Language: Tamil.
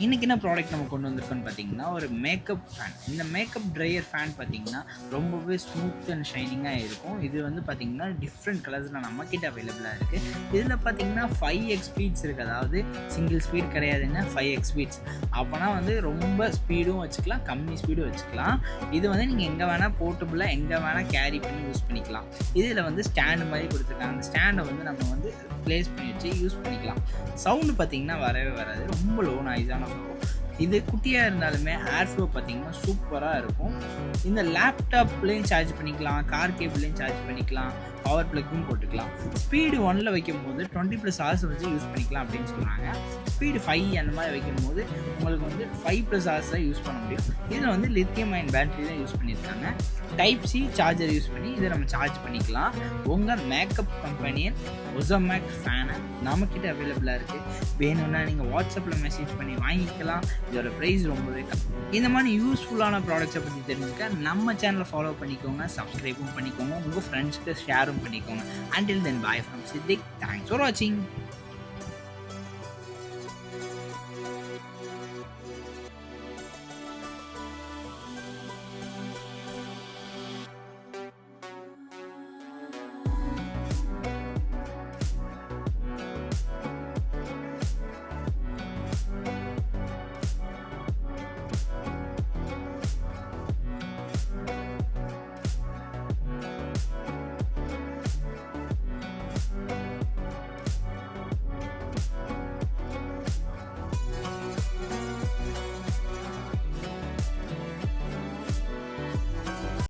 இன்றைக்கி என்ன ப்ராடக்ட் நம்ம கொண்டு வந்திருக்கோன்னு பார்த்தீங்கன்னா, ஒரு மேக்கப் ஃபேன். இந்த மேக்கப் ட்ரையர் ஃபேன் பார்த்தீங்கன்னா, ரொம்பவே ஸ்மூத் அண்ட் ஷைனிங்காக இருக்கும். இது வந்து பார்த்தீங்கன்னா, டிஃப்ரெண்ட் கலர்ஸில் நம்மக்கிட்ட அவைலபிளாக இருக்குது. இதில் பார்த்தீங்கன்னா 5x ஸ்பீட்ஸ் இருக்குது. அதாவது சிங்கிள் ஸ்பீட் கிடையாதுங்க, 5x ஸ்பீட்ஸ். அப்போனா வந்து ரொம்ப ஸ்பீடும் வச்சுக்கலாம், கம்மி ஸ்பீடும் வச்சுக்கலாம். இது வந்து நீங்கள் எங்கே வேணால் போர்ட்டபுளாக எங்கே வேணால் கேரி பண்ணி யூஸ் பண்ணிக்கலாம். இதில் வந்து ஸ்டாண்டு மாதிரி கொடுத்துருக்காங்க. அந்த ஸ்டாண்டை வந்து நம்ம வந்து ப்ளேஸ் பண்ணி வச்சு யூஸ் பண்ணிக்கலாம். சவுண்டு பார்த்தீங்கன்னா வரவே வராது, ரொம்ப லோ நாய்ஸான வரும். இது குட்டியாக இருந்தாலுமே ஏர் ஃப்ளோ பார்த்தீங்கன்னா சூப்பராக இருக்கும். இந்த லேப்டாப்லேயும் சார்ஜ் பண்ணிக்கலாம், கார் கேபிள்லேயும் சார்ஜ் பண்ணிக்கலாம், பவர் ப்ளக்கும் போட்டுக்கலாம். ஸ்பீடு 1ல் வைக்கும்போது 20+ ஹவர்ஸ் வச்சு யூஸ் பண்ணிக்கலாம் அப்படின்னு சொல்கிறாங்க. ஸ்பீடு 5 அந்த மாதிரி வைக்கும்போது உங்களுக்கு வந்து 5+ ஹவர்ஸ் தான் யூஸ் பண்ண முடியும். இதில் வந்து லித்தியம் அயன் பேட்டரி தான் யூஸ் பண்ணியிருக்காங்க. டைப் சி சார்ஜர் யூஸ் பண்ணி இதை நம்ம சார்ஜ் பண்ணிக்கலாம். உங்கள் மேக்கப் கம்பெனியின் ஒசோமேக் ஃபேனை நம்மக்கிட்ட அவைலபிளாக இருக்குது. வேணும்னா நீங்கள் வாட்ஸ்அப்பில் மெசேஜ் பண்ணி வாங்கிக்கலாம். இதோட ப்ரைஸ் ரொம்பவே கம்மி. இந்த மாதிரி யூஸ்ஃபுல்லான ப்ராடக்ட்ஸை பற்றி தெரிஞ்சுக்க நம்ம சேனலை ஃபாலோ பண்ணிக்கோங்க, சப்ஸ்கிரைபும் பண்ணிக்கோங்க, உங்கள் ஃப்ரெண்ட்ஸ்க்கு ஷேரும் பண்ணிக்கோங்க. Until then, bye from Siddiq. Thanks for watching.